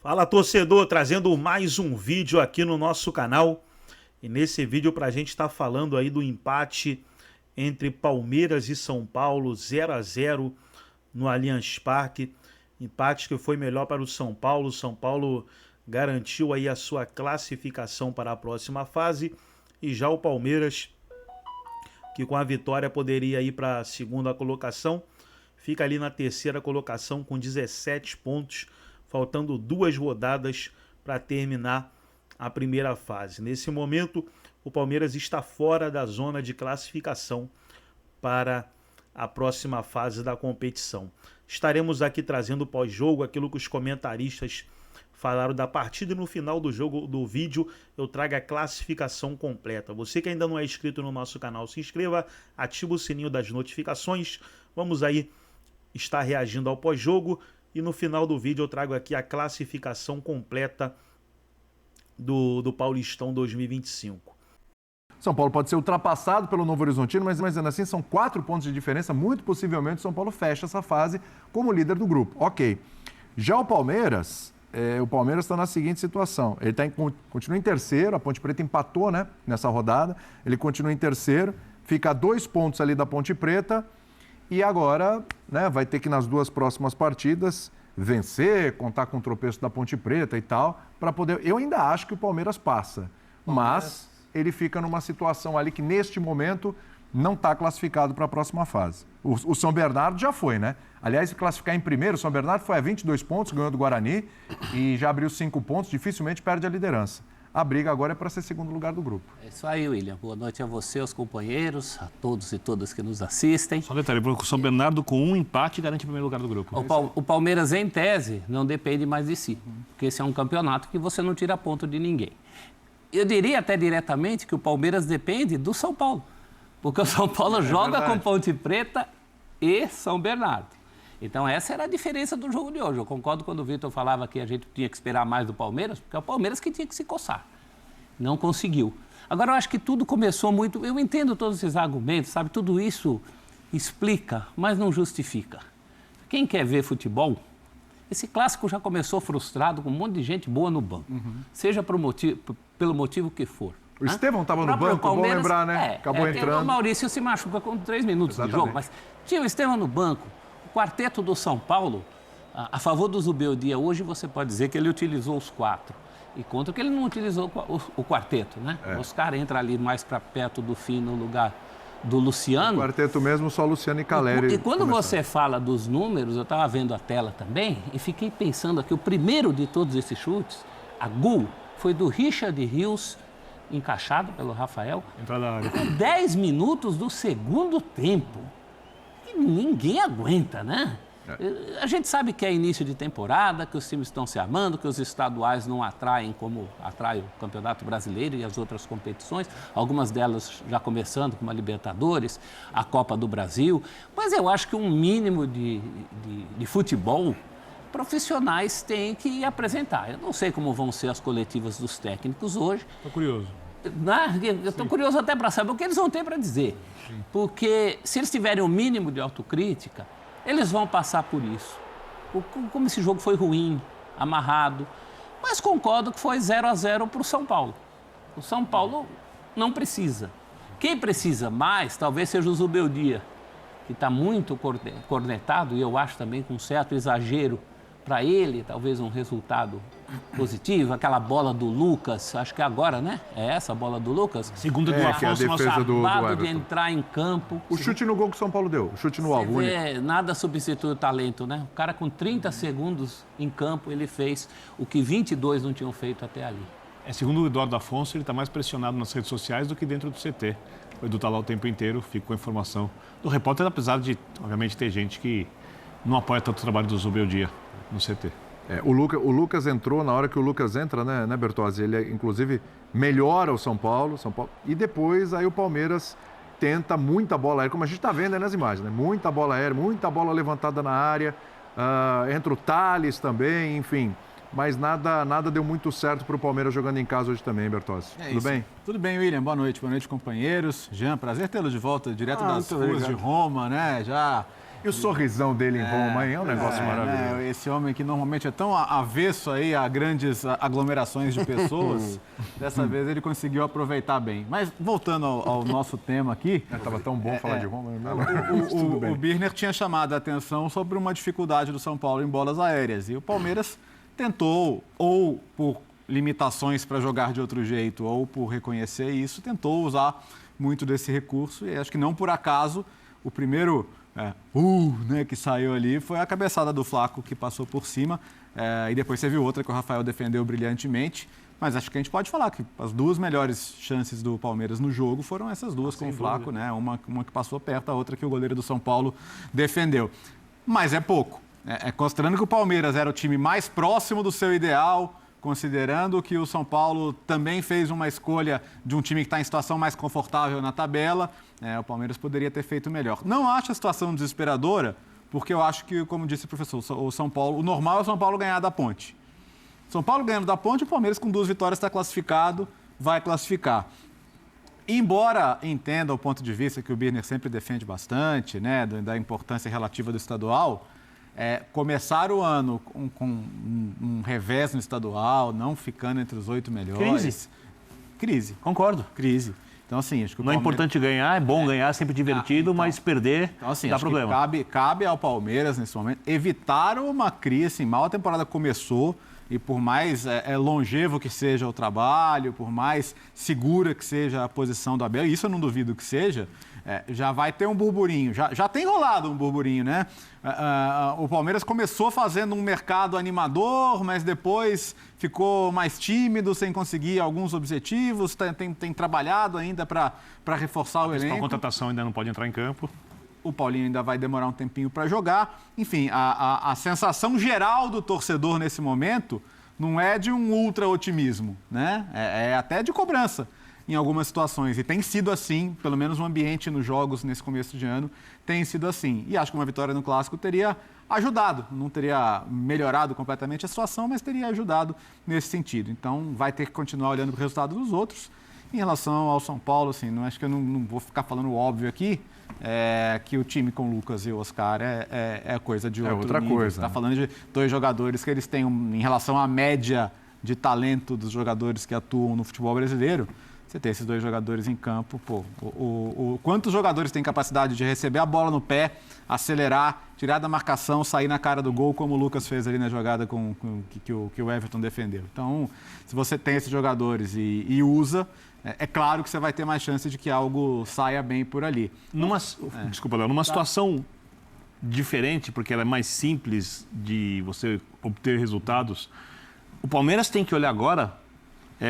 Fala, torcedor, trazendo mais um vídeo aqui no nosso canal. E nesse vídeo a gente tá falando aí do empate entre Palmeiras e São Paulo, 0-0 no Allianz Parque. Empate que foi melhor para o São Paulo. O São Paulo garantiu aí a sua classificação para a próxima fase. E já o Palmeiras, que com a vitória poderia ir para a segunda colocação, fica ali na terceira colocação com 17 pontos, faltando 2 rodadas para terminar a primeira fase. Nesse momento, o Palmeiras está fora da zona de classificação para a próxima fase da competição. Estaremos aqui trazendo pós-jogo aquilo que os comentaristas falaram da partida, e no final do jogo, do vídeo, eu trago a classificação completa. Você que ainda não é inscrito no nosso canal, se inscreva, ativa o sininho das notificações. Vamos aí estar reagindo ao pós-jogo. E no final do vídeo eu trago aqui a classificação completa do Paulistão 2025. São Paulo pode ser ultrapassado pelo Novo Horizontino, mas ainda assim são 4 pontos de diferença. Muito possivelmente o São Paulo fecha essa fase como líder do grupo. Ok. Já o Palmeiras está na seguinte situação. Ele continua em terceiro, a Ponte Preta empatou, né, nessa rodada. Ele continua em terceiro, fica a 2 pontos ali da Ponte Preta. E agora, né, vai ter que nas 2 próximas partidas vencer, contar com o tropeço da Ponte Preta e tal, para poder... Eu ainda acho que o Palmeiras passa, mas ele fica numa situação ali que neste momento não está classificado para a próxima fase. O São Bernardo já foi, né? Aliás, se classificar em primeiro, o São Bernardo foi a 22 pontos, ganhou do Guarani e já abriu 5 pontos, dificilmente perde a liderança. A briga agora é para ser segundo lugar do grupo. É isso aí, William. Boa noite a você, aos companheiros, a todos e todas que nos assistem. Só um detalhe, o São Bernardo com um empate garante o primeiro lugar do grupo. O Palmeiras, em tese, não depende mais de si, porque esse é um campeonato que você não tira ponto de ninguém. Eu diria até diretamente que o Palmeiras depende do São Paulo, porque o São Paulo joga com Ponte Preta e São Bernardo. Então, essa era a diferença do jogo de hoje. Eu concordo quando o Vitor falava que a gente tinha que esperar mais do Palmeiras, porque é o Palmeiras que tinha que se coçar. Não conseguiu. Agora, eu acho que tudo começou muito... Eu entendo todos esses argumentos, sabe? Tudo isso explica, mas não justifica. Quem quer ver futebol, esse clássico já começou frustrado, com um monte de gente boa no banco. Seja pelo motivo que for. O Estevão estava no banco, bom lembrar, né? Acabou entrando. O Maurício se machuca com 3 minutos de jogo, mas tinha o Estevão no banco. O quarteto do São Paulo, a favor do Zubeldia, hoje você pode dizer que ele utilizou os 4. E contra que ele não utilizou o quarteto, né? O Oscar entra ali mais para perto do fim, no lugar do Luciano. O quarteto mesmo, só Luciano e Caleri. E quando você fala dos números, eu estava vendo a tela também, e fiquei pensando aqui, o primeiro de todos esses chutes, a gol, foi do Richard Rios, encaixado pelo Rafael, com 10 minutos do segundo tempo. E ninguém aguenta, né? A gente sabe que é início de temporada, que os times estão se armando, que os estaduais não atraem como atrai o Campeonato Brasileiro e as outras competições, algumas delas já começando, como a Libertadores, a Copa do Brasil. Mas eu acho que um mínimo de futebol profissionais têm que apresentar. Eu não sei como vão ser as coletivas dos técnicos hoje. Estou curioso. Eu estou curioso até para saber o que eles vão ter para dizer. Sim. Porque se eles tiverem um mínimo de autocrítica, eles vão passar por isso. Como esse jogo foi ruim, amarrado. Mas concordo que foi 0-0 para o São Paulo. O São Paulo não precisa. Quem precisa mais, talvez seja o Zubeldia, que está muito cornetado, e eu acho também com certo exagero para ele, talvez um resultado positivo. Aquela bola do Lucas, acho que agora, né? É essa a bola do Lucas? Segunda do Afonso, que é a defesa do Everton. De entrar em campo. O chute no gol que o São Paulo deu, o chute no alvo. Nada substitui o talento, né? O cara com 30 segundos em campo, ele fez o que 22 não tinham feito até ali. Segundo o Eduardo Afonso, ele está mais pressionado nas redes sociais do que dentro do CT. O Edu está lá o tempo inteiro, fica com a informação do repórter, apesar de, obviamente, ter gente que não apoia tanto o trabalho do Zubeldia no CT. O Lucas entrou, na hora que o Lucas entra, né, Bertozzi? Ele, inclusive, melhora o São Paulo. E depois, aí o Palmeiras tenta muita bola aérea, como a gente está vendo aí nas imagens, né? Muita bola aérea, muita bola levantada na área. Entra o Thales também, enfim. Mas nada deu muito certo para o Palmeiras jogando em casa hoje também, Bertozzi. Tudo bem? Tudo bem, William. Boa noite, companheiros. Jean, prazer tê-lo de volta direto das ruas de Roma, né? Já E o sorrisão dele em Roma é um negócio maravilhoso. Né? Esse homem que normalmente é tão avesso aí a grandes aglomerações de pessoas, dessa vez ele conseguiu aproveitar bem. Mas voltando ao nosso tema aqui... Estava tão bom falar de Roma. O Birner tinha chamado a atenção sobre uma dificuldade do São Paulo em bolas aéreas. E o Palmeiras tentou, ou por limitações para jogar de outro jeito, ou por reconhecer isso, tentou usar muito desse recurso. E acho que não por acaso o primeiro... né, que saiu ali foi a cabeçada do Flaco que passou por cima, e depois teve outra que o Rafael defendeu brilhantemente, mas acho que a gente pode falar que as duas melhores chances do Palmeiras no jogo foram essas duas com o Flaco, né? Uma que passou perto, a outra que o goleiro do São Paulo defendeu. Mas é pouco, considerando que o Palmeiras era o time mais próximo do seu ideal, considerando que o São Paulo também fez uma escolha de um time que está em situação mais confortável na tabela, o Palmeiras poderia ter feito melhor. Não acho a situação desesperadora, porque eu acho que, como disse o professor, o normal é o São Paulo ganhar da Ponte. São Paulo ganhando da Ponte, o Palmeiras com 2 vitórias está classificado, vai classificar. Embora entenda o ponto de vista que o Birner sempre defende bastante, né, da importância relativa do estadual, começar o ano com um revés no estadual, não ficando entre os 8 melhores... Crise. Concordo. Crise. Então, assim, acho que não é importante ganhar, é bom ganhar, é sempre divertido, mas perder então, assim, dá acho problema. Que cabe ao Palmeiras, nesse momento, evitar uma crise. Assim, mal a temporada começou e por mais longevo que seja o trabalho, por mais segura que seja a posição do Abel, isso eu não duvido que seja, já vai ter um burburinho. Já tem rolado um burburinho, né? O Palmeiras começou fazendo um mercado animador, mas depois ficou mais tímido, sem conseguir alguns objetivos, tem trabalhado ainda para reforçar o elenco. A contratação ainda não pode entrar em campo. O Paulinho ainda vai demorar um tempinho para jogar. Enfim, a sensação geral do torcedor nesse momento não é de um ultra-otimismo, né? É até de cobrança em algumas situações. E tem sido assim, pelo menos o ambiente nos jogos nesse começo de ano tem sido assim. E acho que uma vitória no Clássico teria ajudado. Não teria melhorado completamente a situação, mas teria ajudado nesse sentido. Então, vai ter que continuar olhando para o resultado dos outros. Em relação ao São Paulo, assim, acho que eu não vou ficar falando o óbvio aqui, que o time com o Lucas e o Oscar é coisa de outro outra nível. coisa. Você está falando de 2 jogadores que eles têm, em relação à média de talento dos jogadores que atuam no futebol brasileiro, você tem esses 2 jogadores em campo, quantos jogadores têm capacidade de receber a bola no pé, acelerar, tirar da marcação, sair na cara do gol, como o Lucas fez ali na jogada que o Everton defendeu. Então, se você tem esses jogadores e usa, é claro que você vai ter mais chance de que algo saia bem por ali. Desculpa, Léo, numa situação diferente, porque ela é mais simples de você obter resultados, o Palmeiras tem que olhar agora,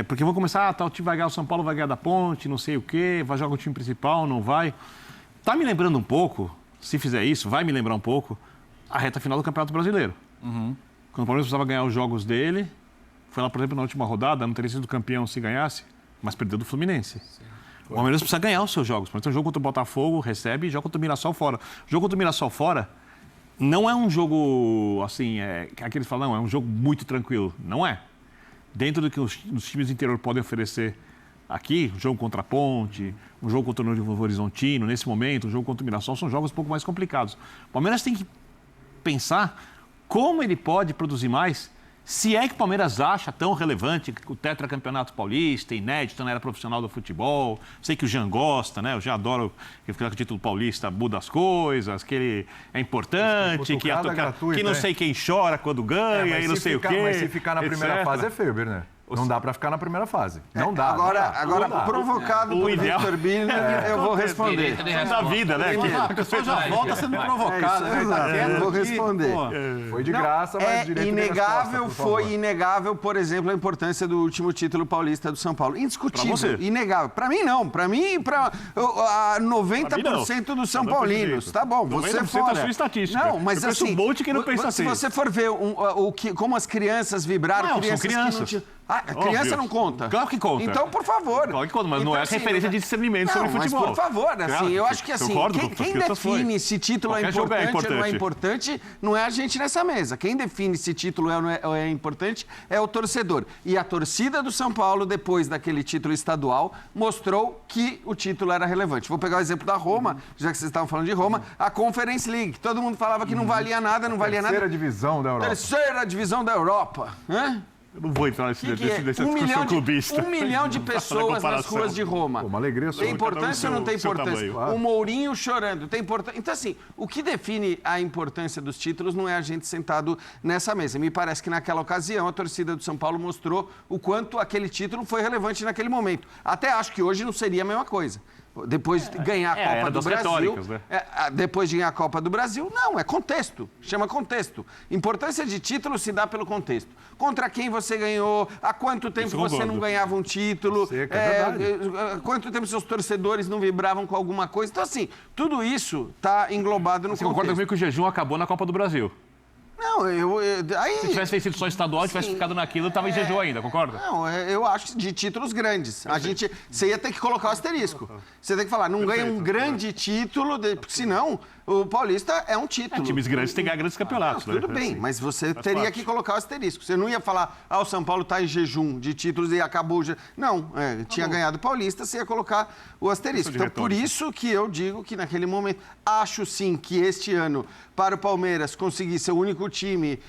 porque vão começar, o time vai ganhar, o São Paulo vai ganhar da Ponte, não sei o quê, vai jogar o time principal, não vai. Tá me lembrando um pouco, se fizer isso, vai me lembrar um pouco, a reta final do Campeonato Brasileiro. Uhum. Quando o Palmeiras precisava ganhar os jogos dele, foi lá, por exemplo, na última rodada, não teria sido campeão se ganhasse, mas perdeu do Fluminense. Sim. O Palmeiras precisa ganhar os seus jogos. Por exemplo, um jogo contra o Botafogo, recebe, e joga contra o Mirassol fora. O jogo contra o Mirassol fora não é um jogo, assim, aqueles falam, não, é um jogo muito tranquilo. Não é. Dentro do que os times do interior podem oferecer aqui, um jogo contra a Ponte, um jogo contra o Novo Horizontino, nesse momento, um jogo contra o Mirassol, são jogos um pouco mais complicados. O Palmeiras tem que pensar como ele pode produzir mais, se é que o Palmeiras acha tão relevante o tetracampeonato paulista, inédito na era profissional do futebol. Sei que o Jean gosta, né? Eu já adoro que fica com o título paulista, muda as coisas, que ele é importante, que não sei quem chora quando ganha e não sei o quê. Mas se ficar na primeira fase é feio, né? Não dá para ficar na primeira fase. Não dá. Agora provocado por Victor Birner, eu vou responder. Da vida, né? A pessoa já volta sendo provocada. Eu vou responder. Foi de graça, mas direito de resposta, foi inegável, por exemplo, a importância do último título paulista do São Paulo. Indiscutível, inegável. Para mim, não. Para mim e para 90% dos São Paulinos. Tá bom, você fora. É a sua estatística. Não, mas assim, um monte que não pensa assim. Se você for ver como as crianças vibraram, crianças. A criança não conta. Claro que conta. Então, por favor. Claro que conta, mas então, não é assim, referência de discernimento sobre futebol. Mas, por favor, assim, Claro, eu acho que assim, quem define se título é importante ou não é importante, não é a gente nessa mesa. Quem define se título é importante é o torcedor. E a torcida do São Paulo, depois daquele título estadual, mostrou que o título era relevante. Vou pegar o exemplo da Roma, já que vocês estavam falando de Roma, a Conference League. Todo mundo falava que não valia nada, não valia nada. Terceira divisão da Europa. Terceira divisão da Europa. Hã? Eu não vou entrar nessa discussão clubista. 1 milhão de pessoas nas ruas de Roma. Pô, uma alegria só. Tem importância ou não tem importância? Claro. O Mourinho chorando. Tem importância. Então, assim, o que define a importância dos títulos não é a gente sentado nessa mesa. Me parece que naquela ocasião a torcida do São Paulo mostrou o quanto aquele título foi relevante naquele momento. Até acho que hoje não seria a mesma coisa. Depois de ganhar a Copa do Brasil, né? Depois de ganhar a Copa do Brasil, não, é contexto, chama contexto. Importância de título se dá pelo contexto. Contra quem você ganhou, há quanto tempo você não ganhava um título, quanto tempo seus torcedores não vibravam com alguma coisa. Então, assim, tudo isso está englobado no contexto. Você concorda comigo que o jejum acabou na Copa do Brasil? Não, aí... Se tivesse vencido só estadual, tivesse ficado naquilo, estava em jejum ainda, concorda? Não, eu acho de títulos grandes. Você ia ter que colocar o asterisco. Você tem que falar, não ganha um grande título, porque senão o Paulista é um título. Times grandes têm que ganhar grandes campeonatos, Tudo bem, mas você teria que colocar o asterisco. Você não ia falar, o São Paulo está em jejum de títulos e acabou o jejum. Não, tinha ganhado o Paulista, você ia colocar o asterisco. Então, por isso que eu digo que naquele momento, acho sim que este ano, para o Palmeiras conseguir ser o único time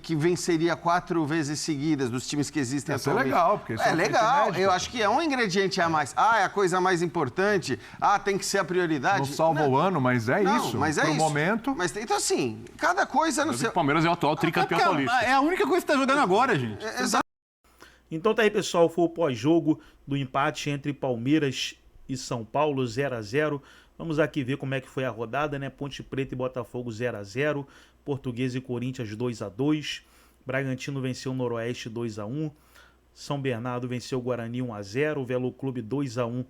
que venceria 4 vezes seguidas dos times que existem atualmente. Isso é legal, porque isso é legal. Eu acho que é um ingrediente a mais. É a coisa mais importante. Tem que ser a prioridade. Não salva o ano, mas é isso. Mas Pro momento. Mas, então, assim, cada coisa no seu... O Palmeiras é o atual tricampeão paulista. É a única coisa que está jogando agora, gente. Então tá aí, pessoal, foi o pós-jogo do empate entre Palmeiras e São Paulo, 0x0. Vamos aqui ver como é que foi a rodada, né? Ponte Preta e Botafogo 0x0, Portuguesa e Corinthians 2x2, Bragantino venceu o Noroeste 2x1, São Bernardo venceu o Guarani 1x0, Velo Clube 2x1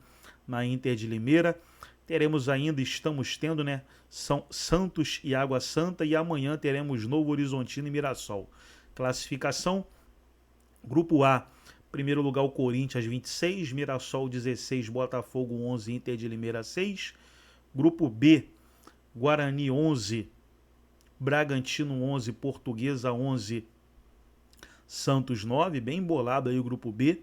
na Inter de Limeira. Teremos ainda, estamos tendo, né? São Santos e Água Santa, e amanhã teremos Novo Horizontino e Mirassol. Classificação: Grupo A, primeiro lugar o Corinthians 26, Mirassol 16, Botafogo 11, Inter de Limeira 6. Grupo B, Guarani 11, Bragantino 11, Portuguesa 11, Santos 9, bem embolado aí o Grupo B.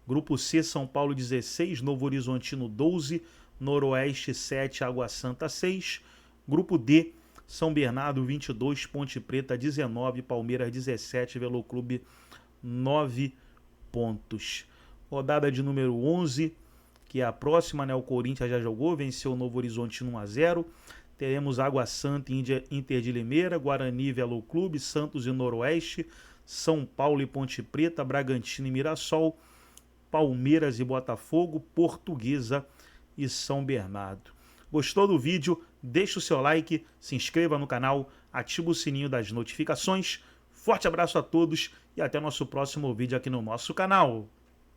Grupo C, São Paulo 16, Novo Horizontino 12, Noroeste 7, Água Santa 6. Grupo D, São Bernardo 22, Ponte Preta 19, Palmeiras 17, Velo Clube 9 pontos. Rodada de número 11, que é a próxima, né? O Corinthians já jogou, venceu o Novo Horizontino 1x0. Teremos Água Santa e Inter de Limeira, Guarani e Velo Clube, Santos e Noroeste, São Paulo e Ponte Preta, Bragantino e Mirassol, Palmeiras e Botafogo, Portuguesa e São Bernardo. Gostou do vídeo? Deixa o seu like, se inscreva no canal, ativa o sininho das notificações. Forte abraço a todos e até nosso próximo vídeo aqui no nosso canal.